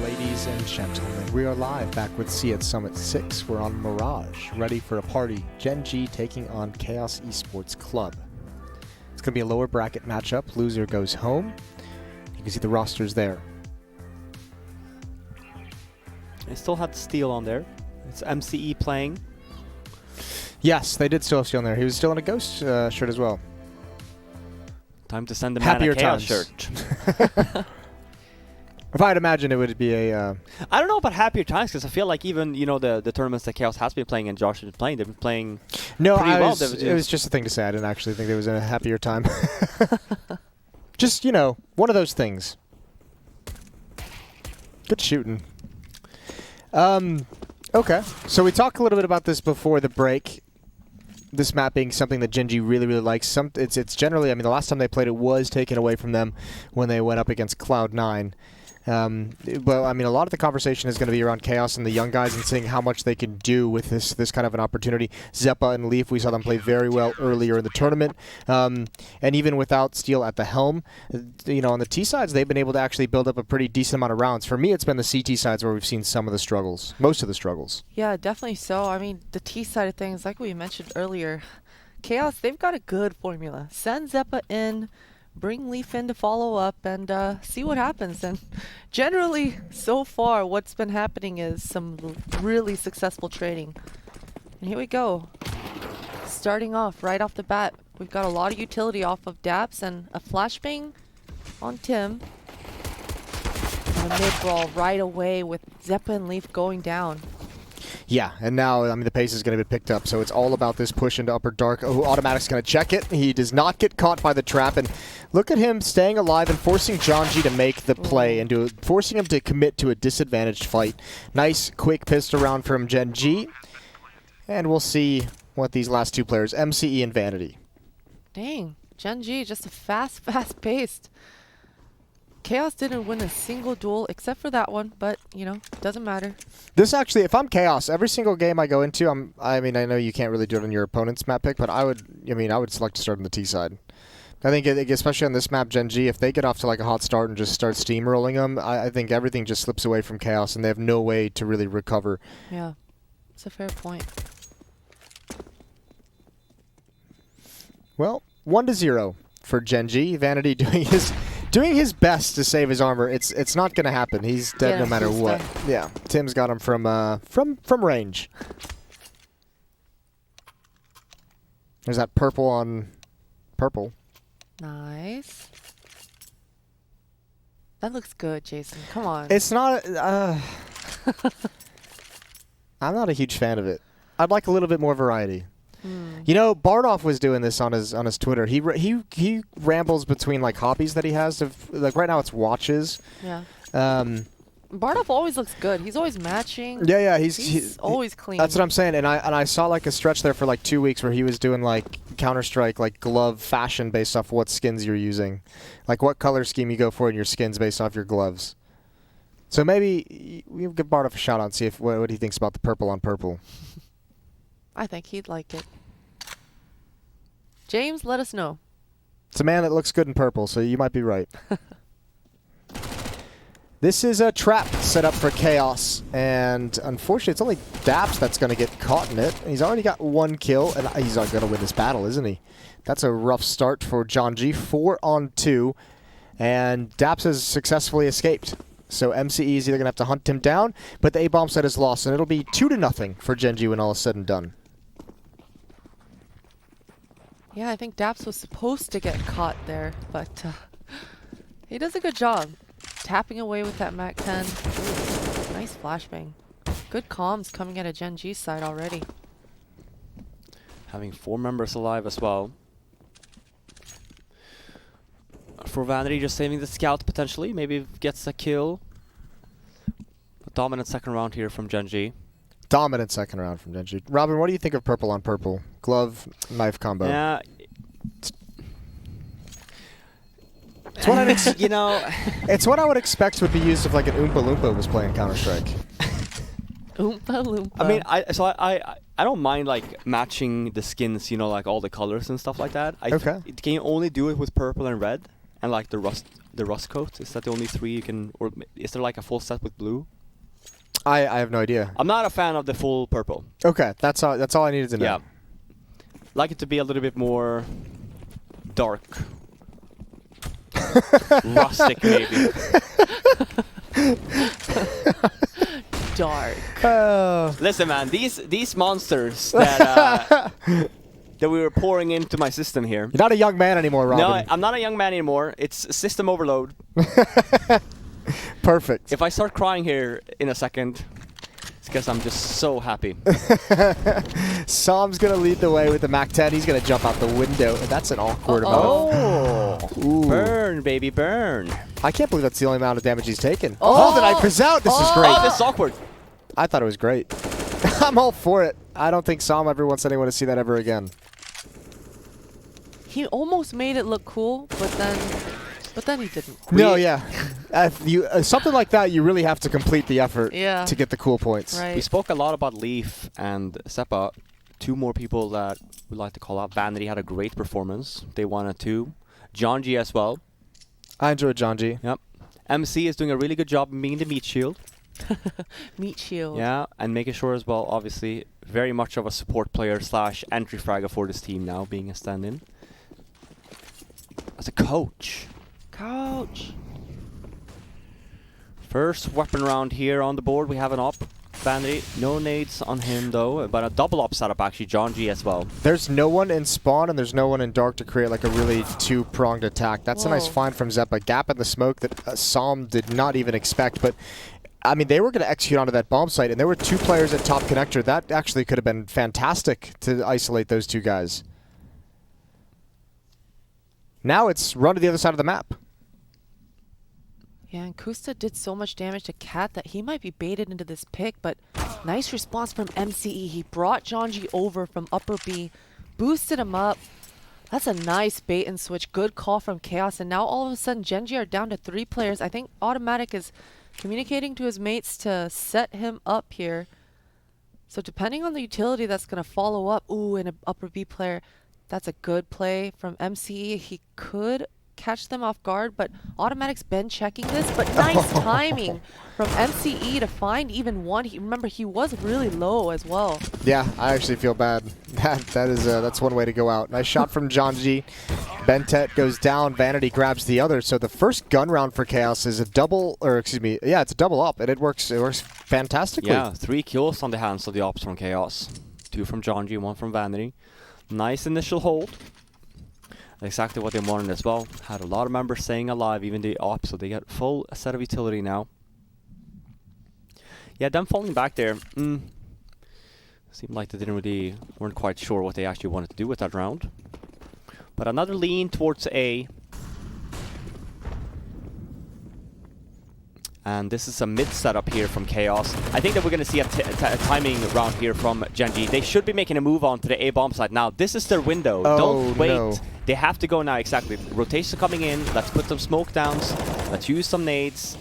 Ladies and gentlemen, we are live back with C at Summit 6. We're on Mirage, ready for a party. Gen.G taking on Chaos Esports Club. It's going to be a lower bracket matchup. Loser goes home. You can see the rosters there. They still had Steel on there. It's MCE playing. Yes, they did still have Steel on there. He was still in a Ghost shirt as well. Time to send the Happier man a Chaos times. shirt. If I'd imagine it would be a... I don't know about happier times because I feel like even the tournaments that Chaos has been playing and Josh has been playing, they've been playing No, pretty well. it was just a thing to say. I didn't actually think there was a happier time. Just, one of those things. Good shooting. Okay, so we talked a little bit about this before the break. This map being something that Genji really, really likes. It's generally, the last time they played it was taken away from them when they went up against Cloud9. But a lot of the conversation is going to be around Chaos and the young guys and seeing how much they can do with this kind of an opportunity. Zeppa and Leaf, we saw them play very well earlier in the tournament. And even without Steel at the helm, on the T sides, they've been able to actually build up a pretty decent amount of rounds. For me, it's been the CT sides where we've seen some of the struggles, most of the struggles. Yeah, definitely so. The T side of things, like we mentioned earlier, Chaos, they've got a good formula. Send Zeppa in, bring Leaf in to follow up, and see what happens. And generally, so far, what's been happening is some really successful trading. And here we go. Starting off right off the bat, we've got a lot of utility off of Daps and a flashbang on Tim. And a mid-brawl right away with Zeppa and Leaf going down. Yeah, and now, the pace is going to be picked up, so it's all about this push into Upper Dark. Oh, Automatic's going to check it. He does not get caught by the trap, and look at him staying alive and forcing Gen.G to make the play and forcing him to commit to a disadvantaged fight. Nice, quick pistol round from Gen.G, and we'll see what these last two players, MCE and Vanity. Dang, Gen.G, just a fast-paced. Chaos didn't win a single duel except for that one, but, doesn't matter. This actually, if I'm Chaos, every single game I go into, I know you can't really do it on your opponent's map pick, but I would select to start on the T side. I think, especially on this map, Gen.G, if they get off to like a hot start and just start steamrolling them, I think everything just slips away from Chaos, and they have no way to really recover. Yeah, it's a fair point. Well, 1-0 for Gen.G. Vanity doing his best to save his armor. It's not going to happen. He's dead no matter what. Done. Yeah, Tim's got him from range. There's that purple on purple. Nice. That looks good, Jason. Come on. It's not. I'm not a huge fan of it. I'd like a little bit more variety. Bardoff was doing this on his Twitter. He rambles between like hobbies that he has. Like right now, it's watches. Yeah. Bardoff always looks good. He's always matching. Yeah. He's always clean. That's what I'm saying. And I saw like a stretch there for like 2 weeks where he was doing like Counter-Strike like glove fashion based off what skins you're using, like what color scheme you go for in your skins based off your gloves. So maybe we'll give Bardoff a shout out and see what he thinks about the purple on purple. I think he'd like it. James, let us know. It's a man that looks good in purple, so you might be right. This is a trap set up for Chaos, and unfortunately it's only Daps that's going to get caught in it. He's already got 1 kill, and he's going to win this battle, isn't he? That's a rough start for Gen.G, 4-on-2, and Daps has successfully escaped. So MCE is either going to have to hunt him down, but the A-bomb set is lost, and it'll be 2-0 for Gen.G when all is said and done. Yeah, I think Daps was supposed to get caught there, but he does a good job. Tapping away with that Mac 10. Ooh, nice flashbang. Good comms coming out of Gen.G's side already. Having 4 members alive as well. For Vanity, just saving the scout potentially. Maybe gets a kill. A dominant second round here from Gen.G. Dominant second round from Genji. Robin, what do you think of purple on purple? Glove, knife combo. Yeah. It's what it's what I would expect would be used if like an Oompa Loompa was playing Counter-Strike. Oompa Loompa. I don't mind like matching the skins, like all the colors and stuff like that. Okay. Can you only do it with purple and red? and like the rust coat. Is that the only 3 you can, or is there like a full set with blue? I have no idea. I'm not a fan of the full purple. Okay, that's all I needed to know. Yeah, like it to be a little bit more dark, rustic maybe. Dark. Listen, man, these monsters that that we were pouring into my system here. You're not a young man anymore, Robin. No, I'm not a young man anymore. It's system overload. Perfect. If I start crying here in a second, it's because I'm just so happy. Sam's going to lead the way with the Mac-10. He's going to jump out the window. That's an awkward amount. Oh, burn, baby, burn. I can't believe that's the only amount of damage he's taken. Oh, the knife is out. This is great. Oh, this is awkward. I thought it was great. I'm all for it. I don't think Sam ever wants anyone to see that ever again. He almost made it look cool, but then he didn't. No, yeah. Something like that, you really have to complete the effort to get the cool points. Right. We spoke a lot about Leaf and Seppa. 2 more people that we'd like to call out. Vanity had a great performance. They won a 2. Gen.G as well. I enjoyed Gen.G. Yep. MC is doing a really good job being the meat shield. Meat shield. Yeah, and making sure as well, obviously, very much of a support player / entry fragger for this team now, being a stand-in. As a coach. First weapon round here on the board. We have an op. Vanity. No nades on him though, but a double op setup actually. Gen.G as well. There's no one in spawn and there's no one in dark to create like a really 2-pronged attack. That's a nice find from Zeppa. Gap in the smoke that Sam did not even expect, but I mean, they were going to execute onto that bomb site, and there were 2 players at top connector. That actually could have been fantastic to isolate those 2 guys. Now it's run to the other side of the map. Yeah, and Kusta did so much damage to Cat that he might be baited into this pick, but nice response from MCE. He brought Gen.G over from upper B, boosted him up. That's a nice bait and switch. Good call from Chaos, and now all of a sudden Gen.G are down to 3 players. I think Automatic is communicating to his mates to set him up here. So depending on the utility that's going to follow up, ooh, and an upper B player, that's a good play from MCE. He could catch them off guard, but Automatic's been checking this, but nice timing from MCE to find even one. Remember, he was really low as well. Yeah, I actually feel bad. That's one way to go out. Nice shot from Gen.G. Bentet goes down, Vanity grabs the other. So the first gun round for Chaos is a double, or excuse me, yeah, it's a double up, and it works fantastically. Yeah, 3 kills on the hands of the ops from Chaos. 2 from Gen.G, 1 from Vanity. Nice initial hold. Exactly what they wanted as well. Had a lot of members staying alive, even the ops, so they get full set of utility now. Yeah, them falling back there. Seemed like they weren't quite sure what they actually wanted to do with that round. But another lean towards A. And this is a mid setup here from Chaos. I think that we're going to see a timing round here from Gen.G. They should be making a move on to the A bomb side now. This is their window. Don't wait. No. They have to go now, exactly. Rotation coming in. Let's put some smoke downs. Let's use some nades.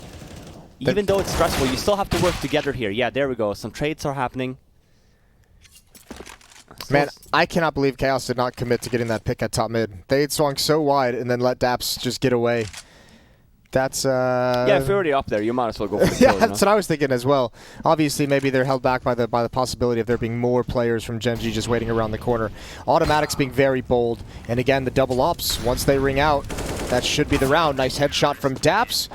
Even though it's stressful, you still have to work together here. Yeah, there we go. Some trades are happening. Man, I cannot believe Chaos did not commit to getting that pick at top mid. They had swung so wide and then let Daps just get away. That's yeah, if you're already up there, you might as well go for the yeah, kill, that's what I was thinking as well. Obviously, maybe they're held back by the possibility of there being more players from Gen.G just waiting around the corner. Automatics being very bold, and again, the double ops, once they ring out, that should be the round. Nice headshot from Daps,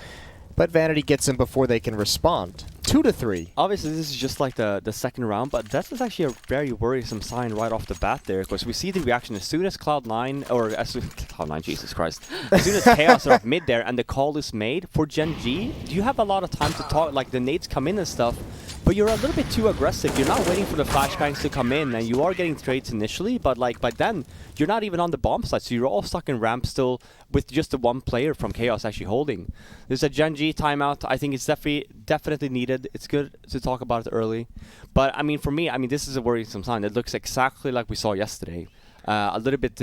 but Vanity gets him before they can respond. 2-3. Obviously, this is just like the second round, but that is actually a very worrisome sign right off the bat there, because we see the reaction as soon as Cloud9, or as soon Cloud9, Jesus Christ, as soon as Chaos are up mid there and the call is made for Gen.G, you have a lot of time to talk, like the nades come in and stuff, but you're a little bit too aggressive. You're not waiting for the flashbangs to come in, and you are getting trades initially, but like by then, you're not even on the bomb site, so you're all stuck in ramp still with just the one player from Chaos actually holding. There's a Gen.G timeout. I think it's definitely needed. It's good to talk about it early. But I mean, for me, this is a worrisome sign. It looks exactly like we saw yesterday. A little bit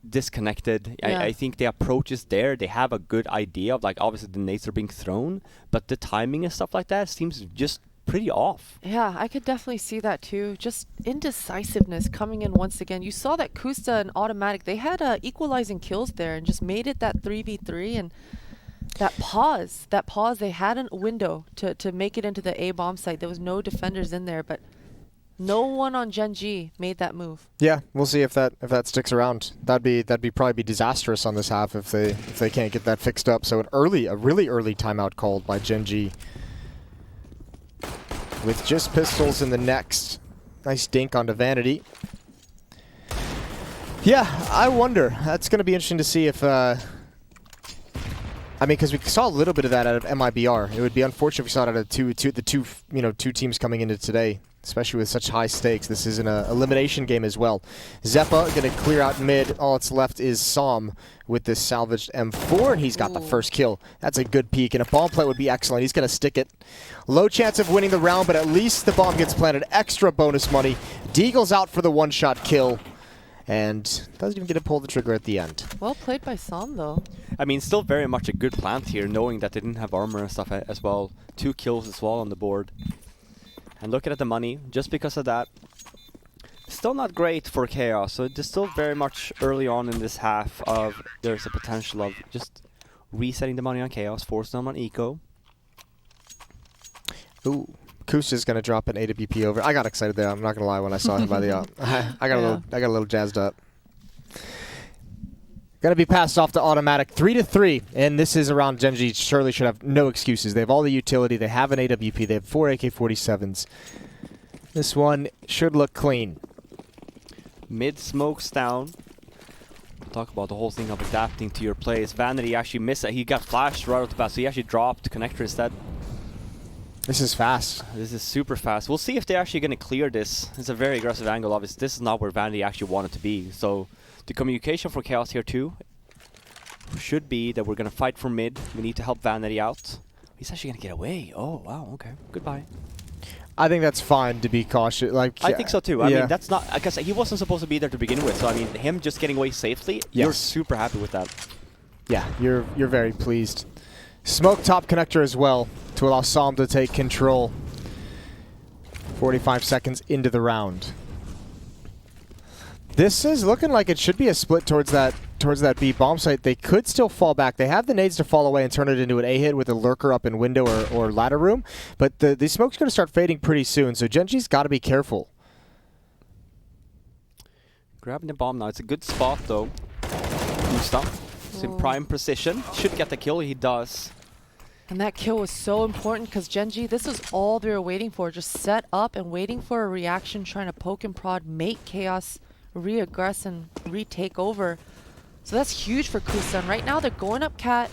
disconnected. Yeah. I think the approach is there. They have a good idea of, like, obviously the nades are being thrown, but the timing and stuff like that seems just pretty off. Yeah, I could definitely see that too. Just indecisiveness coming in once again. You saw that Kusta and Automatic, they had equalizing kills there and just made it that 3v3. And that pause, they had a window to make it into the A bomb site. There was no defenders in there, but no one on Gen.G made that move. Yeah, we'll see if that sticks around. That'd probably be disastrous on this half if they can't get that fixed up. So a really early timeout called by Gen.G. with just pistols in the next. Nice dink onto Vanity. Yeah, I wonder. That's going to be interesting to see if. I mean, because we saw a little bit of that out of MIBR. It would be unfortunate if we saw it out of two teams coming into today, especially with such high stakes. This is an elimination game as well. Zeppa going to clear out mid. All that's left is Som with this salvaged M4, and he's got the first kill. That's a good peek, and a bomb plant would be excellent. He's going to stick it. Low chance of winning the round, but at least the bomb gets planted. Extra bonus money. Deagle's out for the one-shot kill, and doesn't even get to pull the trigger at the end. Well played by Som, though. I mean, still very much a good plant here, knowing that they didn't have armor and stuff as well. 2 kills as well on the board. And looking at the money, just because of that, still not great for Chaos. So it's still very much early on in this half of there's a potential of just resetting the money on Chaos, forcing them on Eco. Ooh, Kusa's gonna drop an AWP over. I got excited there. I'm not gonna lie when I saw him by the I got a little jazzed up. Gonna be passed off to Automatic, 3-3, and this is around Genji. Surely should have no excuses. They have all the utility. They have an AWP. They have 4 AK-47s. This one should look clean. Mid smokes down. We'll talk about the whole thing of adapting to your plays. Vanity actually missed it. He got flashed right off the bat, so he actually dropped connector instead. This is fast. This is super fast. We'll see if they're actually going to clear this. It's a very aggressive angle. Obviously, this is not where Vanity actually wanted to be. So the communication for Chaos here too should be that we're going to fight for mid. We need to help Vanity out. He's actually going to get away. Oh, wow. Okay. Goodbye. I think that's fine to be cautious. Like I think so too. I mean, that's not because he wasn't supposed to be there to begin with. So I mean, him just getting away safely, you're super happy with that. Yeah, you're very pleased. Smoke top connector as well to allow Som to take control. 45 seconds into the round. This is looking like it should be a split towards that B bomb site. They could still fall back. They have the nades to fall away and turn it into an A hit with a lurker up in window or ladder room. But the smoke's going to start fading pretty soon, so Genji's got to be careful. Grabbing the bomb now. It's a good spot though. Stop. It's in prime position. Should get the kill. He does. And that kill was so important because Gen.G, this is all they were waiting for. Just set up and waiting for a reaction, trying to poke and prod, make Chaos re-aggress and retake over. So that's huge for Kusan. Right now they're going up Cat.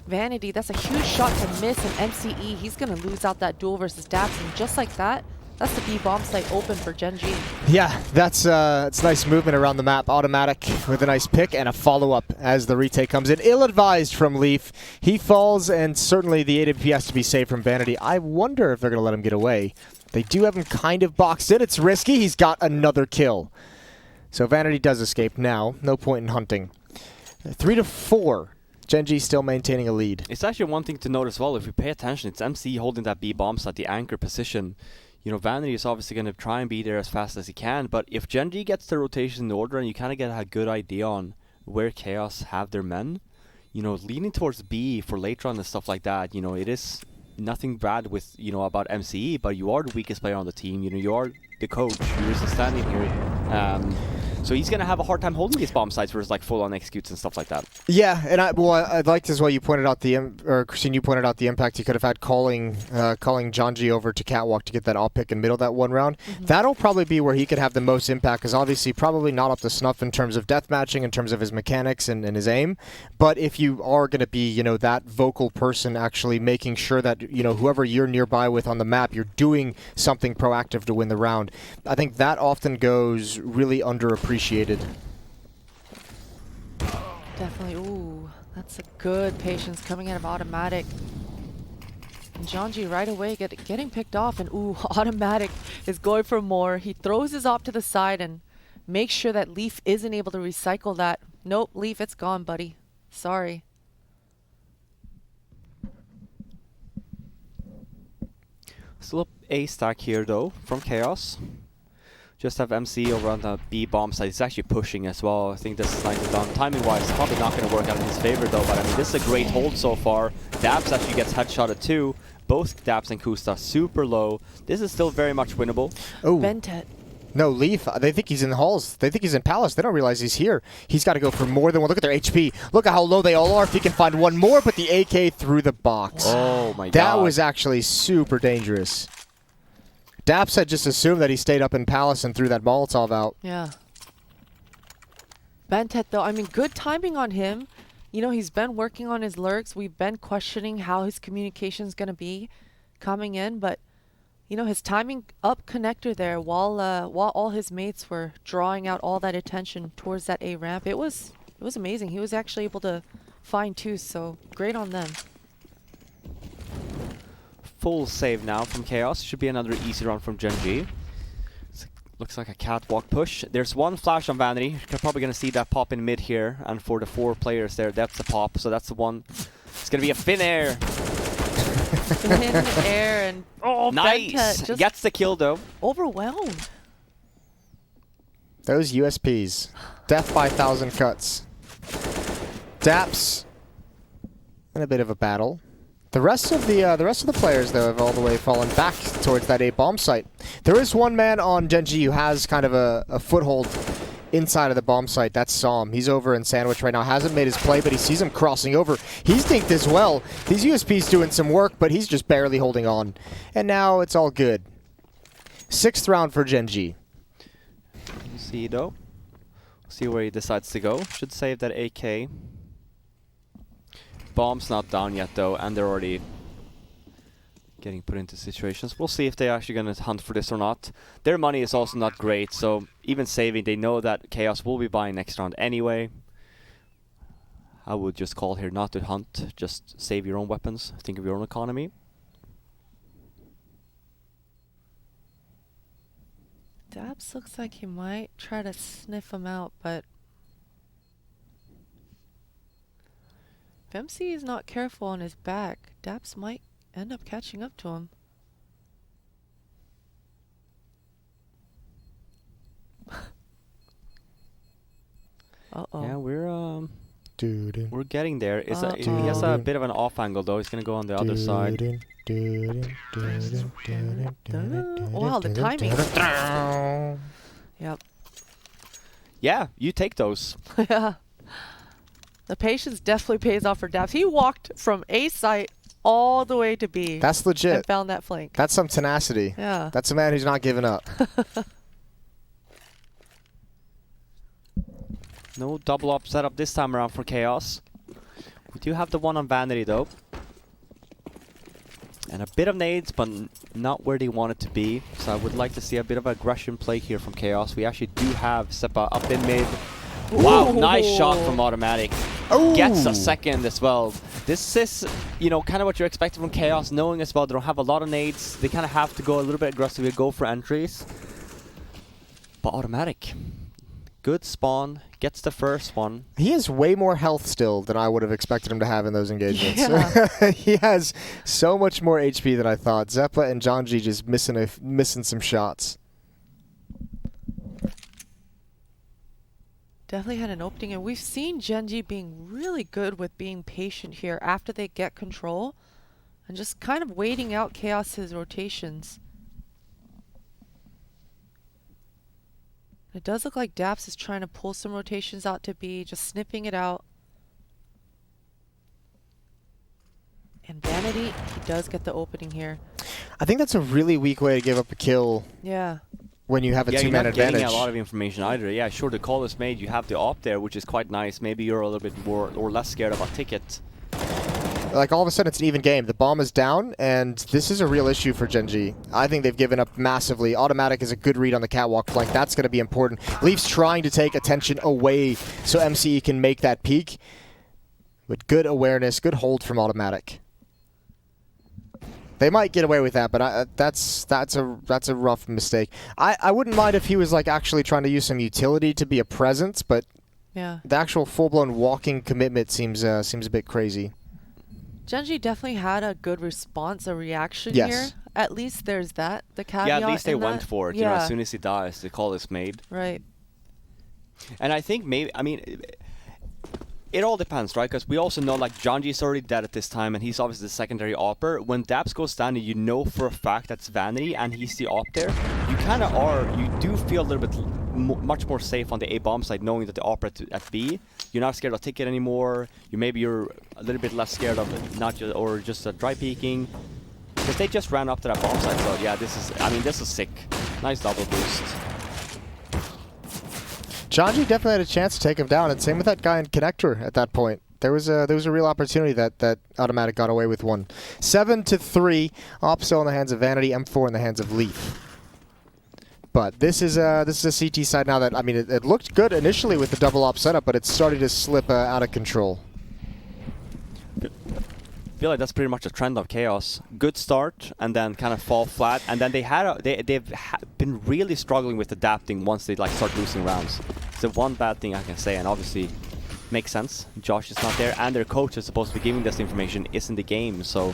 Vanity, that's a huge shot to miss an MCE. He's going to lose out that duel versus Daps. And just like that, that's the B bomb site open for Gen.G. Yeah, it's nice movement around the map. Automatic with a nice pick and a follow-up as the retake comes in. Ill-advised from Leaf. He falls, and certainly the AWP has to be saved from Vanity. I wonder if they're going to let him get away. They do have him kind of boxed in. It's risky. He's got another kill. So Vanity does escape now. No point in hunting. 3-4. Gen.G still maintaining a lead. It's actually one thing to note as well. If you pay attention, it's MC holding that B bomb site, the anchor position. You know, Vanity is obviously going to try and be there as fast as he can, but if Gen.G gets the rotation in order and you kind of get a good idea on where Chaos have their men, you know, leaning towards B for later on and stuff like that, you know, it is nothing bad with, you know, about MCE, but you are the weakest player on the team. You know, you are the coach. You're just standing here. So he's going to have a hard time holding these bomb sites versus like full-on executes and stuff like that. Yeah, and I liked as well you pointed out Christine, you pointed out the impact he could have had calling Gen.G over to Catwalk to get that off pick in middle that one round. That'll probably be where he could have the most impact because obviously probably not up to snuff in terms of death matching, in terms of his mechanics and his aim. But if you are going to be, you know, that vocal person actually making sure that, you know, whoever you're nearby with on the map, you're doing something proactive to win the round. I think that often goes really underappreciated. Definitely. Ooh, that's a good patience coming out of Automatic. And Gen.G right away getting picked off, and ooh, Automatic is going for more. He throws his op to the side and makes sure that Leaf isn't able to recycle that. Nope, Leaf, it's gone, buddy. Sorry. Still a stack here though from Chaos. Just have MC over on the B bomb side. He's actually pushing as well. I think this is nicely done. Timing wise, probably not going to work out in his favor though. But I mean, this is a great hold so far. Daps actually gets headshotted too. Both Daps and Kusta super low. This is still very much winnable. Oh. Bentet. No, Leaf, they think he's in the halls. They think he's in Palace. They don't realize he's here. He's got to go for more than one. Look at their HP. Look at how low they all are. If he can find one more, but the AK through the box. Oh my god. That was actually super dangerous. Daps had just assumed that he stayed up in Palace and threw that Molotov out. Yeah. Bentet, though, I mean, good timing on him. You know, he's been working on his lurks. We've been questioning how his communication's going to be coming in, but you know, his timing up connector there while all his mates were drawing out all that attention towards that A ramp. It was amazing. He was actually able to find two, so great on them. Full save now from Chaos. Should be another easy run from Gen.G. Looks like a catwalk push. There's one flash on Vanity. You're probably going to see that pop in mid here, and for the 4 players there, that's a pop. So that's the one. It's going to be a Finnair. In air and nice. just Gets the kill though. overwhelmed. Those USPs. Death by 1,000 cuts. Daps in a bit of a battle. The rest of the players though have all the way fallen back towards that A bomb site. There is one man on Gen.G who has kind of a foothold inside of the bomb site. That's Som. He's over in Sandwich right now. Hasn't made his play, but he sees him crossing over. He's dinked as well. These USPs doing some work, but he's just barely holding on. And now it's all good. 6th round for Gen.G. We'll see though. See where he decides to go. Should save that AK. Bomb's not down yet though, and they're already getting put into situations. We'll see if they're actually going to hunt for this or not. Their money is also not great, so even saving, they know that Chaos will be buying next round anyway. I would just call here not to hunt, just save your own weapons, think of your own economy. Dabs looks like he might try to sniff him out, but if MC is not careful on his back, Dabs might end up catching up to him. Uh-oh. Yeah, we're getting there. He has a bit of an off angle though. He's gonna go on the other side. Wow, the timing. Yep. Yeah, you take those. Yeah. The patience definitely pays off for Dabs. He walked from A site all the way to B. That's legit. And found that flank. That's some tenacity. Yeah. That's a man who's not giving up. No double up setup this time around for Chaos. We do have the one on Vanity though. And a bit of nades, but not where they want it to be. So I would like to see a bit of aggression play here from Chaos. We actually do have Seppa up in mid. Wow, nice shot from Automatic. Gets a second as well. This is, you know, kind of what you're expecting from Chaos, knowing as well they don't have a lot of nades. They kind of have to go a little bit aggressively, go for entries. But Automatic, good spawn, gets the first one. He has way more health still than I would have expected him to have in those engagements. Yeah. He has so much more HP than I thought. Zeppa and Gen.G just missing some shots. Definitely had an opening, and we've seen Gen.G being really good with being patient here after they get control and just kind of waiting out Chaos's rotations. It does look like Daps is trying to pull some rotations out to B, just sniffing it out. And Vanity, he does get the opening here. I think that's a really weak way to give up a kill. Yeah. When you have a two-man you're not advantage. getting a lot of information either. Yeah, sure, the call is made. You have the op there, which is quite nice. Maybe you're a little bit more or less scared of a ticket. Like, all of a sudden, it's an even game. The bomb is down, and this is a real issue for Gen.G. I think they've given up massively. Automatic is a good read on the catwalk flank. That's going to be important. Leaf's trying to take attention away so MCE can make that peak. But good awareness, good hold from Automatic. They might get away with that, but that's a rough mistake. I wouldn't mind if he was like actually trying to use some utility to be a presence, but Yeah. the actual full-blown walking commitment seems a bit crazy. Gen.G definitely had a good response, a reaction Yes. here. at least there's that. The caveat. Yeah, at least they in went that. for it. Yeah. You know, as soon as he dies, the call is made. Right. And I think maybe, I mean, it all depends, right? Because we also know, like, Gen.G is already dead at this time, and he's obviously the secondary opper. When Daps goes down, and you know for a fact that's Vanity, and he's the op there, you kind of you do feel a little bit much more safe on the A bomb side, knowing that the opper at B, you're not scared of ticket anymore. You're a little bit less scared of just dry peeking. Because they just ran up to that bomb side, so yeah, this is sick. Nice double boost. Gen.G definitely had a chance to take him down, and same with that guy in Connector at that point. There was a real opportunity that Automatic got away with one. 7-3, Op still in the hands of Vanity, M4 in the hands of Leaf. But this is a CT side now that, I mean, it looked good initially with the double op setup, but it's starting to slip out of control. I feel like that's pretty much a trend of Chaos. Good start, and then kind of fall flat, and then they've been really struggling with adapting once they like start losing rounds. It's the one bad thing I can say, and obviously makes sense. Josh is not there, and their coach is supposed to be giving this information is in the game, so.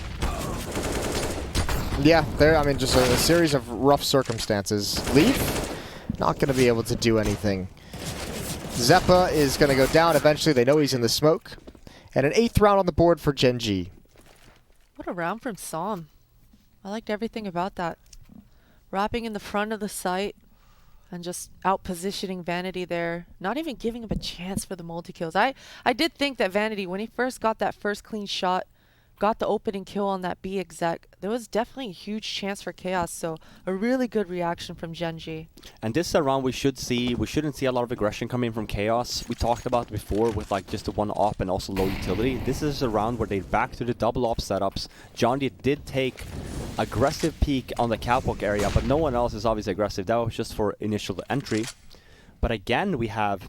Yeah, I mean, just a series of rough circumstances. Leaf, not going to be able to do anything. Zeppa is going to go down eventually. They know he's in the smoke. And an 8th round on the board for Gen.G. What a round from Som. I liked everything about that. Wrapping in the front of the site and just out-positioning Vanity there. Not even giving him a chance for the multi-kills. I did think that Vanity, when he first got that first clean shot, got the opening kill on that B exec, there was definitely a huge chance for Chaos, so a really good reaction from Gen.G. And this is a round we shouldn't see a lot of aggression coming from Chaos. We talked about it before with like just the one op and also low utility. This is a round where they're back to the double op setups. Gen.G did take aggressive peek on the catwalk area, but no one else is obviously aggressive. That was just for initial entry. But again, we have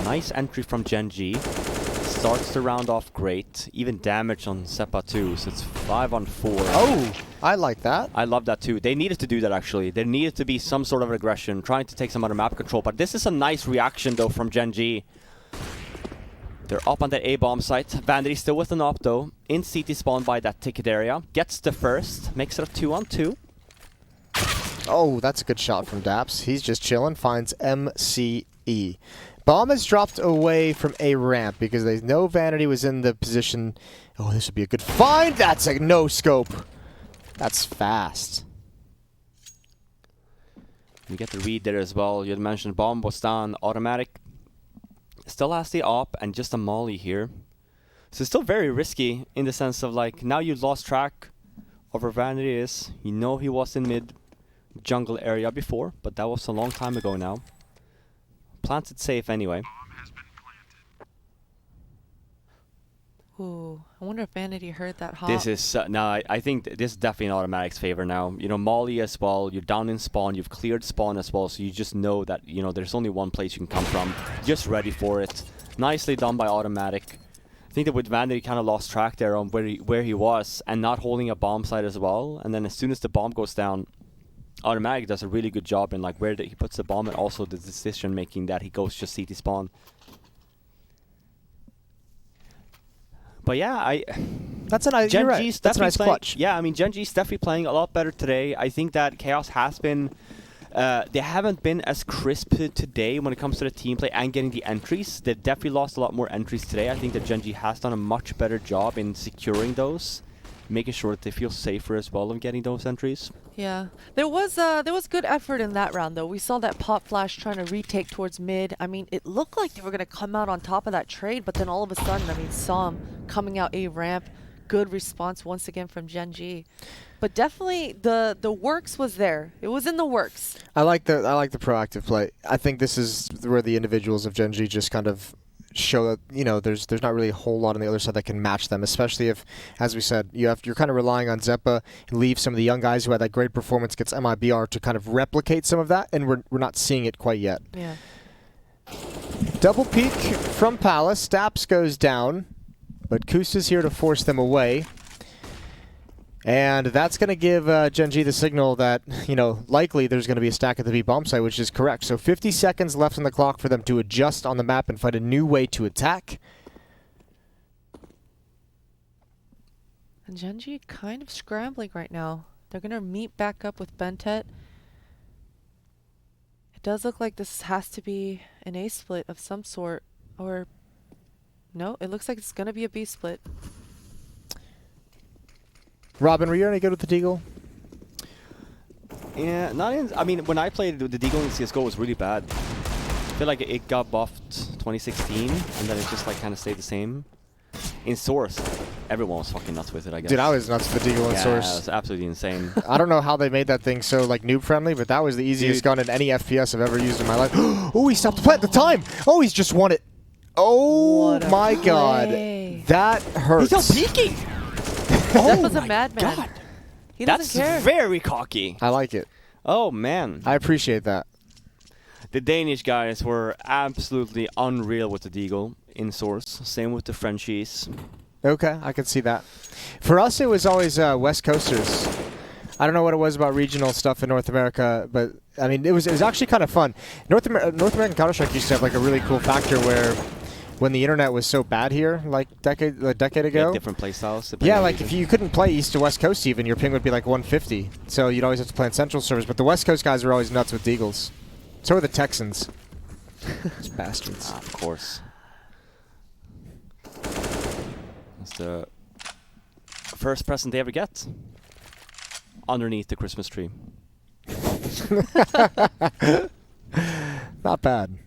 nice entry from Gen.G. Starts the round off great. Even damage on Zeppa too, so it's 5-on-4. Oh, I like that. I love that too. They needed to do that actually. There needed to be some sort of aggression, trying to take some other map control. But this is a nice reaction though from Gen.G. They're up on that A-bomb site. Vanity still with an op though. In CT spawn by that ticket area. Gets the first. Makes it a 2-on-2. Oh, that's a good shot from Daps. He's just chilling. Finds MCE. Bomb is dropped away from a ramp because they know Vanity was in the position. Oh, this would be a good find. That's a no-scope. That's fast. We get the read there as well. You had mentioned Bomb was down. Automatic still has the op and just a molly here. So it's still very risky in the sense of like, now you've lost track of where Vanity is. You know he was in mid jungle area before, but that was a long time ago now. Plants it safe anyway. Ooh, I wonder if Vanity heard that hop. This is I think this is definitely in Automatic's favor now. You know, Molly as well. You're down in spawn. You've cleared spawn as well, so you just know that there's only one place you can come from. Just ready for it. Nicely done by Automatic. I think that with Vanity kind of lost track there on where he was and not holding a bomb site as well. And then as soon as the bomb goes down, Automatic does a really good job in like where he puts the bomb and also the decision making that he goes just CT spawn. But yeah, that's a nice. Right. That's a nice clutch. Yeah, I mean Gen.G's definitely playing a lot better today. I think that Chaos has been. They haven't been as crisp today when it comes to the team play and getting the entries. They've definitely lost a lot more entries today. I think that Gen.G has done a much better job in securing those, making sure that they feel safer as well of getting those entries. Yeah, there was good effort in that round though. We saw that pop flash trying to retake towards mid. I mean, it looked like they were gonna come out on top of that trade, but then all of a sudden, I mean, saw him coming out A ramp. Good response once again from Gen.G. But definitely the works was there. It was in the works. I like the proactive play. I think this is where the individuals of Gen.G just kind of show that there's not really a whole lot on the other side that can match them, especially if, as we said, you're kind of relying on Zeppa and leave some of the young guys who had that great performance against MIBR to kind of replicate some of that, and we're not seeing it quite yet. Yeah. Double peek from Palace. Staps goes down, but Kus is here to force them away. And that's going to give Gen.G the signal that, likely there's going to be a stack at the B bomb site, which is correct. So 50 seconds left on the clock for them to adjust on the map and find a new way to attack. And Gen.G kind of scrambling right now. They're going to meet back up with Bentet. It does look like this has to be an A split of some sort. Or, no, it looks like it's going to be a B split. Robin, were you any good with the Deagle? Yeah, not in. I mean, when I played the Deagle in CS:GO, it was really bad. I feel like it got buffed 2016, and then it just like kind of stayed the same. In Source, everyone was fucking nuts with it, I guess. Dude, I was nuts with the Deagle in Yeah, Source. it was absolutely insane. I don't know how they made that thing so like noob friendly, but that was the easiest gun in any FPS I've ever used in my life. Oh, he stopped the play at the time. Oh, he's just won it. Oh What a my play. God, that hurts. He's still peeking. That was a madman. God. He That's doesn't care. very cocky. I like it. Oh man, I appreciate that. the Danish guys were absolutely unreal with the Deagle in Source. Same with the Frenchies. Okay, I can see that. For us, it was always West Coasters. I don't know what it was about regional stuff in North America, but I mean, it was actually kind of fun. North American Counter-Strike used to have like a really cool factor where, when the internet was so bad here, like a decade ago. Yeah, different playstyles. Yeah, like if you couldn't play East to West Coast even, your ping would be like 150. So you'd always have to play on Central servers. But the West Coast guys were always nuts with Deagles. So were the Texans. Those bastards. Of course. That's the first present they ever get. Underneath the Christmas tree. Not bad.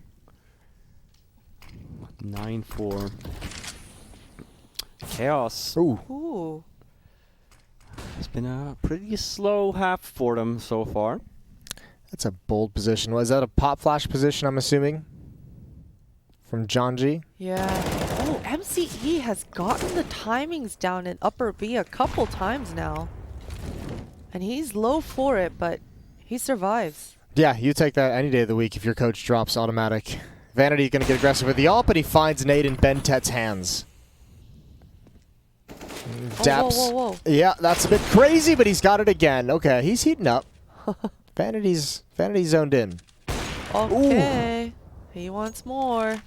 9-4. Chaos. Ooh. Ooh. It's been a pretty slow half for them so far. That's a bold position. Was that a pop flash position, I'm assuming? From Gen.G? Yeah. Oh, MCE has gotten the timings down in upper B a couple times now. And he's low for it, but he survives. Yeah, you take that any day of the week if your coach drops automatic. Vanity going to get aggressive with the ult, but he finds Nade in Bentet's hands. Daps. Whoa, whoa, whoa. Yeah, that's a bit crazy, but he's got it again. Okay, he's heating up. Vanity's zoned in. Okay. He wants more.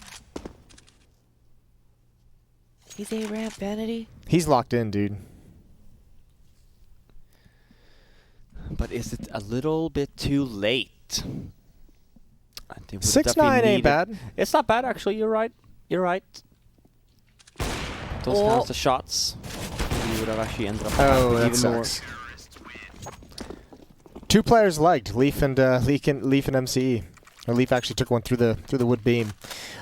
He's A-ramp, Vanity. He's locked in, dude. But is it a little bit too late? 6-9 ain't bad. It's not bad, actually. You're right. You're right. Those kinds of shots, you would have actually ended up Oh, with that even more. sucks. 2 players legged, Leaf and MCE. Or Leaf actually took one through the wood beam.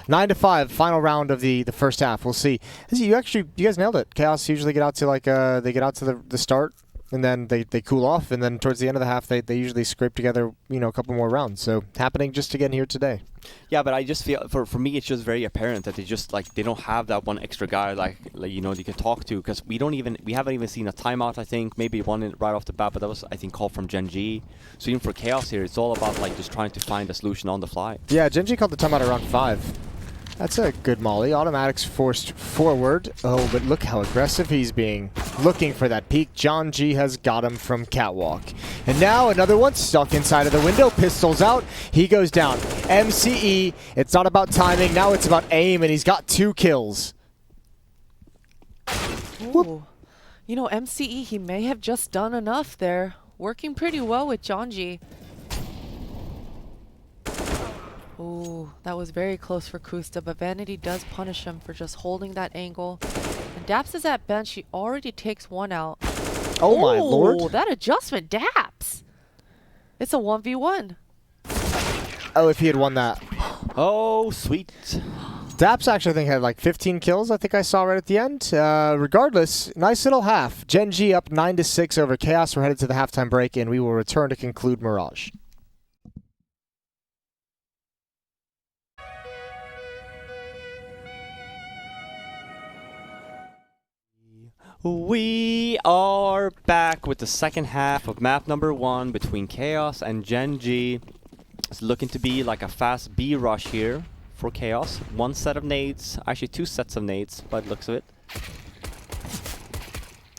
9-5, final round of the first half. We'll see. You guys nailed it. Chaos usually get out to like they get out to the start, and then they cool off, and then towards the end of the half they usually scrape together a couple more rounds. So happening just again here today. Yeah, but I just feel for me it's just very apparent that they just they don't have that one extra guy like they can talk to, because we haven't even seen a timeout. I think maybe one right off the bat, but that was I think called from Gen.G. So even for Chaos here, it's all about just trying to find a solution on the fly. Yeah, GenG called the timeout around 5. That's a good molly. Automatics forced forward. Oh, but look how aggressive he's being. Looking for that peek. Gen.G has got him from catwalk. And now another one stuck inside of the window. Pistols out. He goes down. MCE. It's not about timing. Now it's about aim, and he's got 2 kills. Ooh. MCE, he may have just done enough there. Working pretty well with Genji. Ooh, that was very close for Kusta, but Vanity does punish him for just holding that angle. And Daps is at bench. He already takes one out. Oh my lord. That adjustment, Daps! It's a 1v1. Oh, if he had won that. Oh, sweet. Daps actually, I think, had like 15 kills, I think I saw right at the end. Regardless, nice little half. Gen.G up 9-6 over Chaos. We're headed to the halftime break, and we will return to conclude Mirage. We are back with the second half of map number 1 between Chaos and Gen.G. It's looking to be like a fast B rush here for Chaos. 1 set of nades, actually 2 sets of nades by the looks of it.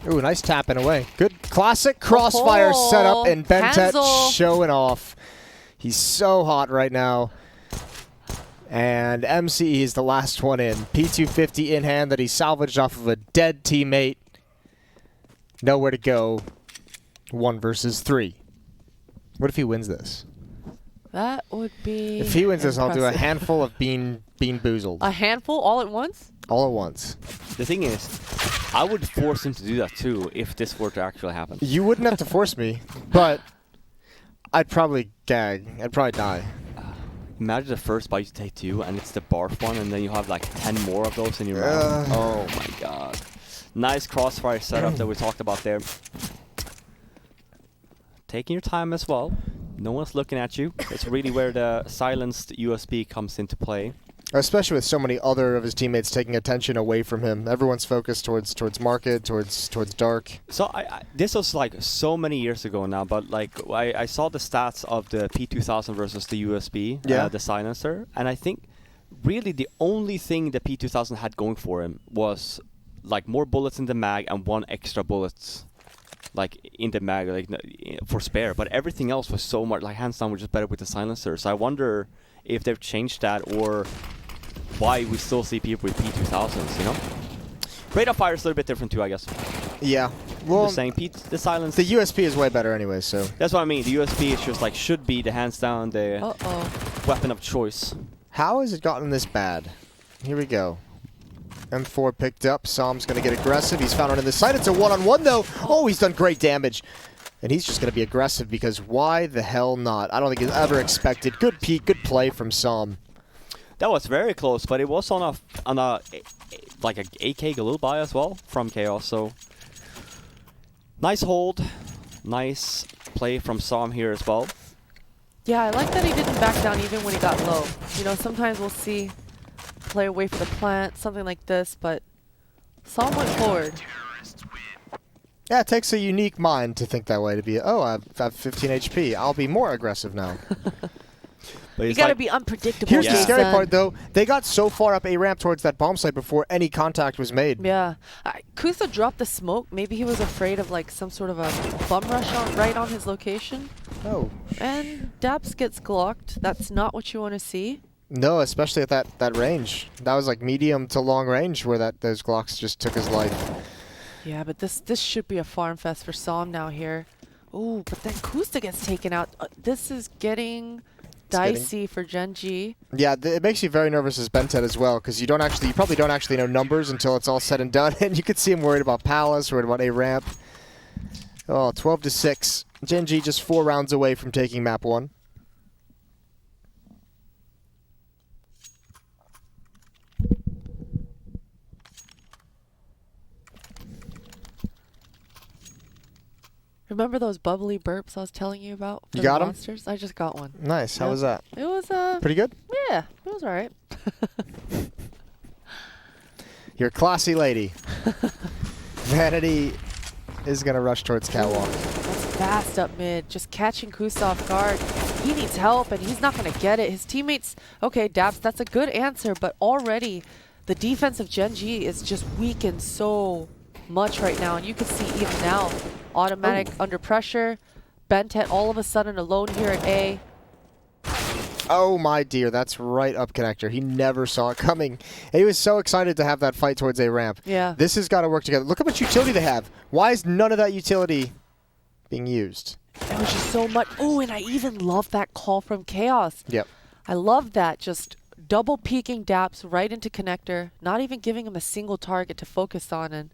Ooh, nice tapping away. Good classic crossfire setup, and Bentet Hansel. showing off. He's so hot right now. And MCE is the last one in. P250 in hand that he salvaged off of a dead teammate. Nowhere to go. 1 versus 3. What if he wins this? That would be. If he wins this, I'll do a impressive. handful of bean boozled. A handful all at once? All at once. The thing is, I would force him to do that too if this were to actually happen. You wouldn't have to force me, but I'd probably gag. I'd probably die. Imagine the first bite you take two, and it's the barf one, and then you have like 10 more of those in your mouth. Oh my god. Nice crossfire setup that we talked about there. Taking your time as well. No one's looking at you. It's really where the silenced USB comes into play. Especially with so many other of his teammates taking attention away from him. Everyone's focused towards market, towards dark. So this was like so many years ago now, but like I saw the stats of the P2000 versus the USB, the silencer, and I think really the only thing the P2000 had going for him was like more bullets in the mag and 1 extra bullet like in the mag, like for spare. But everything else was so much like hands down, which is better with the silencer. So I wonder if they've changed that or why we still see people with P2000s, you know? Rate of fire is a little bit different too, I guess. Yeah. Well, just saying, the silence. The USP is way better anyway, so. That's what I mean. The USP is just like should be the hands down the weapon of choice. How has it gotten this bad? Here we go. M4 picked up. Som's going to get aggressive. He's found it in the site. It's a one-on-one though. Oh, he's done great damage. And he's just going to be aggressive because why the hell not? I don't think he's ever expected. Good peek, good play from Som. That was very close, but it was on a like an AK Galil buy as well from Chaos. So nice hold, nice play from Som here as well. Yeah, I like that he didn't back down even when he got low. You know, sometimes we'll see play away for the plant, something like this, but Som went forward. Yeah, it takes a unique mind to think that way, to be, oh, I have 15 HP. I'll be more aggressive now. But You gotta be unpredictable. Here's the scary Jason. part, though. They got so far up A ramp towards that bomb site before any contact was made. Yeah. Kusa dropped the smoke. Maybe he was afraid of like some sort of a bum rush right on his location. Oh. And Daps gets glocked. That's not what you want to see. No, especially at that range. That was like medium to long range where those Glocks just took his life. Yeah, but this should be a farm fest for Som now here. Ooh, but then Kusa gets taken out. This is getting dicey for Gen.G. Yeah, it makes you very nervous as Bentet as well, because you probably don't actually know numbers until it's all said and done, and you could see him worried about Palace, worried about A ramp. Oh, 12-6. Gen.G just 4 rounds away from taking map 1. Remember those bubbly burps I was telling you about for You the got 'em? monsters? I just got one. Nice. How Yep. was that? It was Pretty good? yeah, it was alright. You're a classy lady. Vanity is going to rush towards Catwalk. That's fast up mid, just catching Kusa off guard. He needs help and he's not gonna get it. His teammates, okay, Daps, that's a good answer, but already the defense of Gen.G is just weakened so much right now, and you can see even now, automatic under pressure. Bentet all of a sudden alone here at A. Oh my dear, that's right up connector. He never saw it coming. He was so excited to have that fight towards A ramp. Yeah. This has got to work together. Look how much utility they have. Why is none of that utility being used? It was just so much. Oh, and I even love that call from Chaos. Yep. I love that. Just double peeking Daps right into connector, not even giving him a single target to focus on. And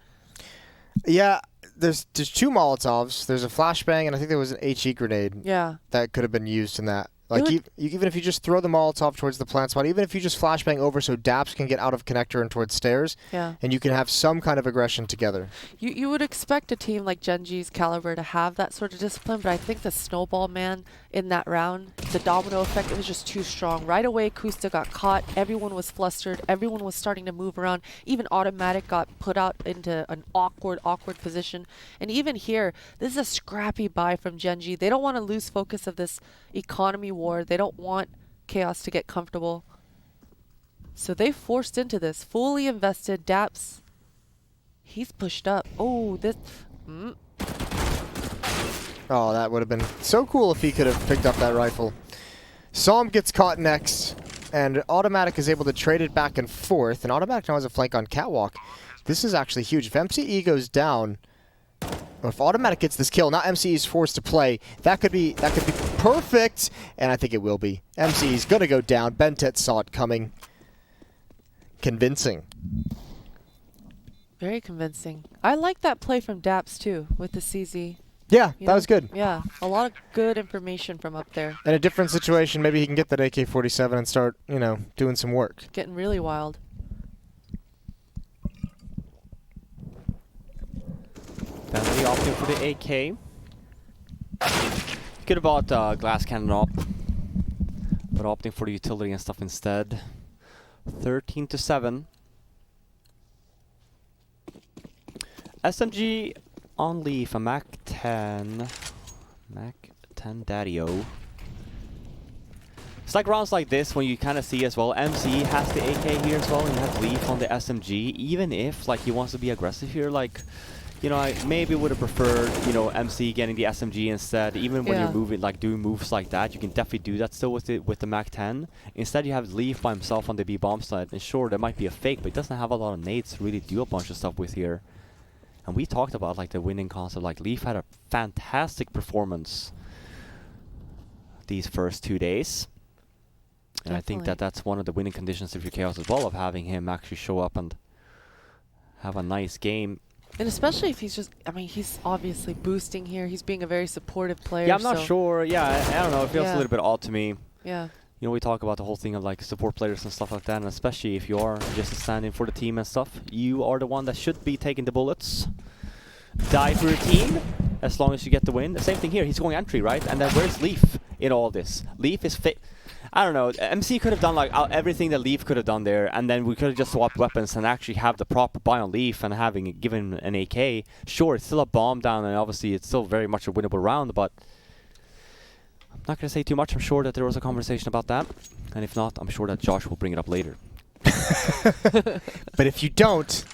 Yeah, there's 2 Molotovs. There's a flashbang, and I think there was an HE grenade yeah. that could have been used in that. Like, would- even if you just throw the Molotov towards the plant spot, even if you just flashbang over so Daps can get out of connector and towards stairs, Yeah. and you can have some kind of aggression together. You would expect a team like Gen.G's caliber to have that sort of discipline, but I think the snowball man in that round, the domino effect, it was just too strong. Right away, Kusta got caught. Everyone was flustered. Everyone was starting to move around. Even Automatic got put out into an awkward position. And even here, this is a scrappy buy from Gen.G. They don't want to lose focus of this economy war. They don't want Chaos to get comfortable. So they forced into this, fully invested. Daps, he's pushed up. Oh, this. Oh, that would have been so cool if he could have picked up that rifle. Som gets caught next, and Automatic is able to trade it back and forth, and Automatic now has a flank on Catwalk. This is actually huge. If MCE goes down, Or if Automatic gets this kill, now MC is forced to play. That could be perfect, and I think it will be. MC is gonna go down. Bentet saw it coming. Convincing. Very convincing. I like that play from Daps too with the CZ. Yeah, You that know? was good. Yeah, a lot of good information from up there. In a different situation, maybe he can get that AK-47 and start, you know, doing some work. Getting really wild. Bentley opting for the AK. Could have bought glass cannon up, but opting for the utility and stuff instead. 13-7. SMG on leaf, a Mac 10. Mac 10 Daddy-O. It's like rounds like this when you kind of see as well, MC has the AK here as well, and you have leaf on the SMG. Even if like he wants to be aggressive here, like, you know, I maybe would have preferred, you know, MC getting the SMG instead. Even when you're moving, like doing moves like that, you can definitely do that still with the Mac 10. Instead, you have Leaf by himself on the B bomb side, and sure, there might be a fake, but he doesn't have a lot of nades to really do a bunch of stuff with here. And we talked about like the winning concept. Like Leaf had a fantastic performance these first 2 days. And I think that that's one of the winning conditions of your Chaos as well, of having him actually show up and have a nice game. And especially if he's just, I mean, he's obviously boosting here. He's being a very supportive player. Yeah, I'm not sure. Yeah, I don't know. It feels a little bit odd to me. Yeah. You know, we talk about the whole thing of like support players and stuff like that, and especially if you are just standing for the team and stuff, you are the one that should be taking the bullets. Die for your team, as long as you get the win. The same thing here. He's going entry, right? And then where's Leaf in all this? Leaf is fit. I don't know. MC could have done like everything that Leaf could have done there, and then we could have just swapped weapons and actually have the proper buy on Leaf and having given an AK. Sure, it's still a bomb down, and obviously it's still very much a winnable round, but I'm not going to say too much. I'm sure that there was a conversation about that, and if not, I'm sure that Josh will bring it up later. But if you don't,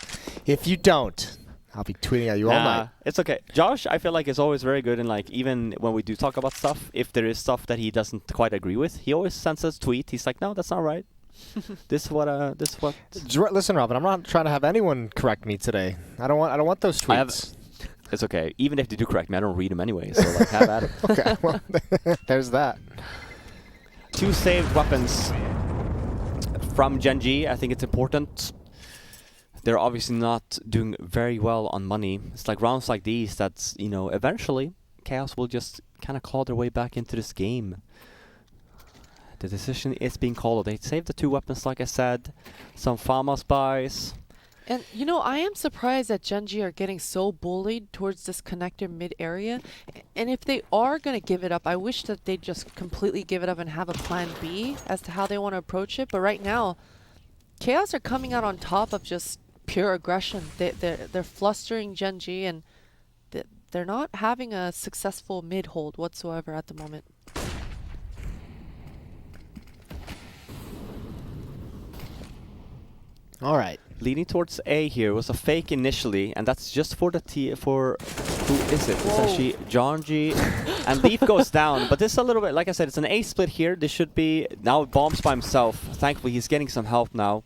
I'll be tweeting at you all night. It's okay. Josh, I feel like is always very good in like, even when we do talk about stuff, if there is stuff that he doesn't quite agree with, he always sends us a tweet. He's like, no, that's not right. This is what. Listen, Robin, I'm not trying to have anyone correct me today. I don't want those tweets. It's okay. Even if they do correct me, I don't read them anyway, so like, have at it. Okay, well, there's that. 2 saved weapons from Gen.G. I think it's important. They're obviously not doing very well on money. It's like rounds like these that's, you know, eventually Chaos will just kind of claw their way back into this game. The decision is being called. They saved the 2 weapons, like I said. Some Famas buys. And, you know, I am surprised that Gen.G are getting so bullied towards this connector mid-area. And if they are going to give it up, I wish that they'd just completely give it up and have a plan B as to how they want to approach it. But right now, Chaos are coming out on top of just pure aggression. They're flustering Gen.G, and they're not having a successful mid-hold whatsoever at the moment. All right. Leading towards A here was a fake initially, and that's just for the for who is it? Whoa. It's actually Gen.G, and Leaf goes down. But this is a little bit, like I said, it's an A split here. This should be now bombs by himself. Thankfully, he's getting some help now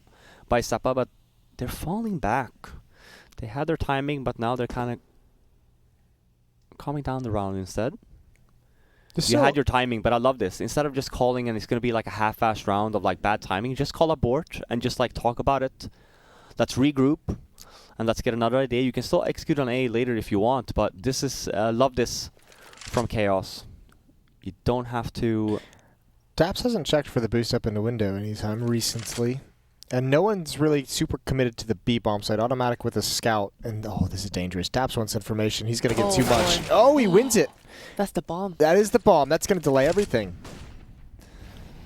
by Seppa, but they're falling back. They had their timing, but now they're kind of calming down the round instead. You had your timing, but I love this. Instead of just calling and it's going to be like a half-assed round of like bad timing, just call abort and just like talk about it. Let's regroup and let's get another idea. You can still execute on A later if you want, but this is, love this from Chaos. You don't have to... Daps hasn't checked for the boost up in the window anytime recently. And no one's really super committed to the B bomb side. Automatic with a scout. And, oh, this is dangerous. Daps wants information. He's going to get too much. Oh, he wins it. That's the bomb. That is the bomb. That's going to delay everything.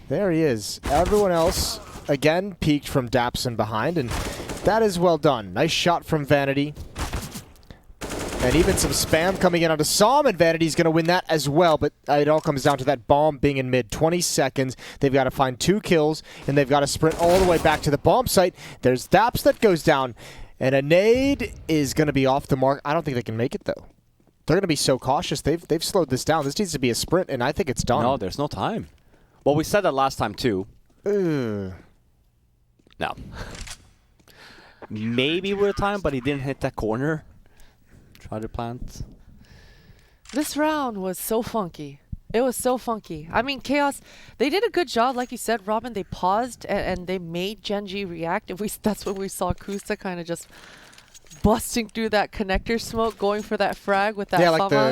There he is. Everyone else, again, peeked from Daps and behind. And that is well done. Nice shot from Vanity. And even some spam coming in onto Som, and Vanity's going to win that as well. But it all comes down to that bomb being in mid. 20 seconds. They've got to find 2 kills, and they've got to sprint all the way back to the bomb site. There's Daps that goes down, and a nade is going to be off the mark. I don't think they can make it, though. They're going to be so cautious. They've slowed this down. This needs to be a sprint, and I think it's done. No, there's no time. Well, we said that last time, too. No. Maybe with time, but he didn't hit that corner. Try to plant. This round was so funky. It was so funky. I mean, Chaos, they did a good job. Like you said, Robin, they paused and they made Gen.G react. That's when we saw Kusta kind of just busting through that connector smoke, going for that frag with that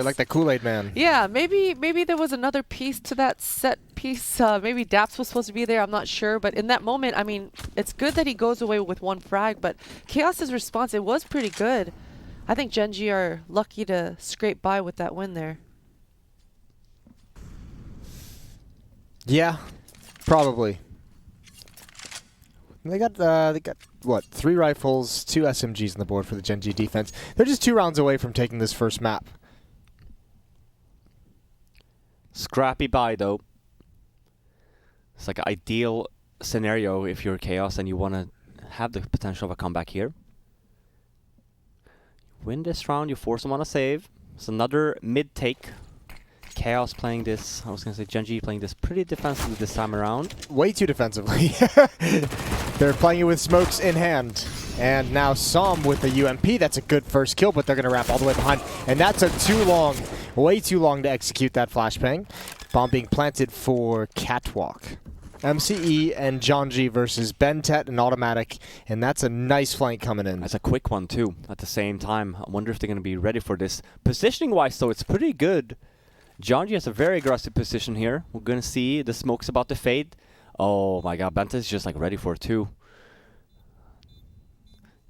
like the Kool-Aid man. Yeah, maybe there was another piece to that set piece. Maybe Daps was supposed to be there. I'm not sure. But in that moment, I mean, it's good that he goes away with one frag. But Chaos's response, it was pretty good. I think Gen.G are lucky to scrape by with that win there. Yeah, probably. They got what, 3 rifles, 2 SMGs on the board for the Gen.G defense. They're just 2 rounds away from taking this first map. Scrappy buy though. It's like an ideal scenario if you're Chaos and you want to have the potential of a comeback here. Win this round, you force them on a save. It's another mid take. Chaos playing this, I was going to say Gen.G playing this pretty defensively this time around. Way too defensively. They're playing it with smokes in hand. And now Som with the UMP. That's a good first kill, but they're going to wrap all the way behind. And that took too long, way too long to execute that flashbang. Bomb being planted for Catwalk. MCE and Gen.G versus Bentet and Automatic, and that's a nice flank coming in. That's a quick one too, at the same time. I wonder if they're going to be ready for this. Positioning-wise though, it's pretty good. Gen.G has a very aggressive position here. We're going to see the smoke's about to fade. Oh my god, Bentet is just like ready for it too.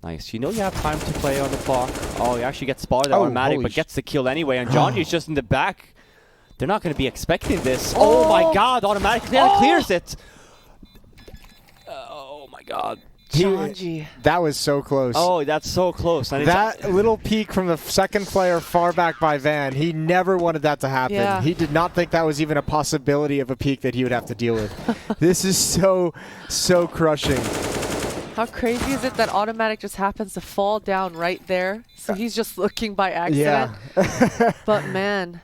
Nice. You know you have time to play on the clock. Oh, he actually gets spotted Automatic, but gets the kill anyway, and Gen.G is just in the back. They're not going to be expecting this. Oh my god, Automatic clears it. Oh my god. Gen.G. That was so close. Oh, that's so close. And that little peek from the second player far back by Van, he never wanted that to happen. Yeah. He did not think that was even a possibility of a peek that he would have to deal with. This is so crushing. How crazy is it that Automatic just happens to fall down right there? So he's just looking by accident. Yeah. But man,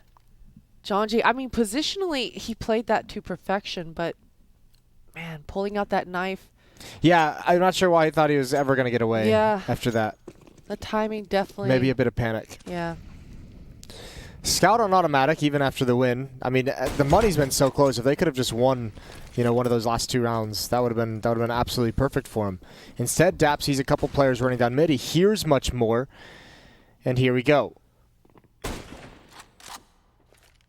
Gen.G, I mean, positionally, he played that to perfection, but man, pulling out that knife. Yeah, I'm not sure why he thought he was ever going to get away after that. The timing definitely. Maybe a bit of panic. Yeah. Scout on Automatic, even after the win. I mean, the money's been so close. If they could have just won, you know, one of those last 2 rounds, that would have been absolutely perfect for him. Instead, Daps sees a couple players running down mid. He hears much more, and here we go.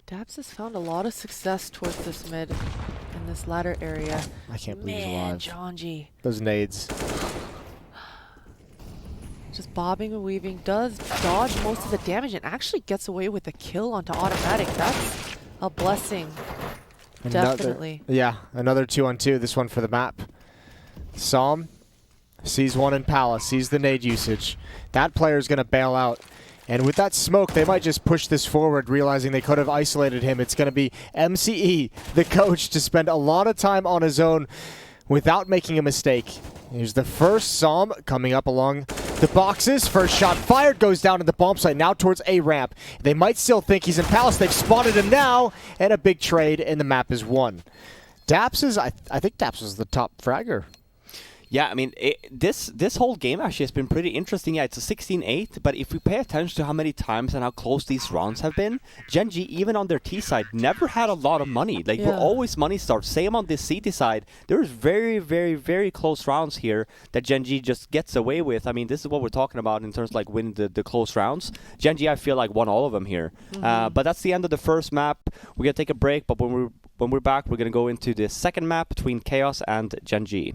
Daps has found a lot of success towards this mid in this latter area. I can't believe he's alive. Gen.G. Those nades. Just bobbing and weaving, does dodge most of the damage and actually gets away with a kill onto Automatic. That's a blessing. Definitely. Yeah, another 2-on-2. This one for the map. Som sees one in Palace, sees the nade usage. That player's going to bail out. And with that smoke, they might just push this forward, realizing they could have isolated him. It's going to be MCE, the coach, to spend a lot of time on his own without making a mistake. Here's the first Som coming up along the boxes. First shot fired, goes down to the bomb site, now towards A ramp. They might still think he's in Palace. They've spotted him now, and a big trade, and the map is won. Daps is, I think Daps was the top fragger. Yeah, I mean, this whole game actually has been pretty interesting. Yeah, it's a 16-8, but if we pay attention to how many times and how close these rounds have been, Gen.G, even on their T side, never had a lot of money. Like, we're always money starts. Same on this CT side. There's very, very, very close rounds here that Gen.G just gets away with. I mean, this is what we're talking about in terms of, like, winning the close rounds. Gen.G, I feel like, won all of them here. But that's the end of the first map. We're going to take a break, but when we're back, we're going to go into the second map between Chaos and Gen.G.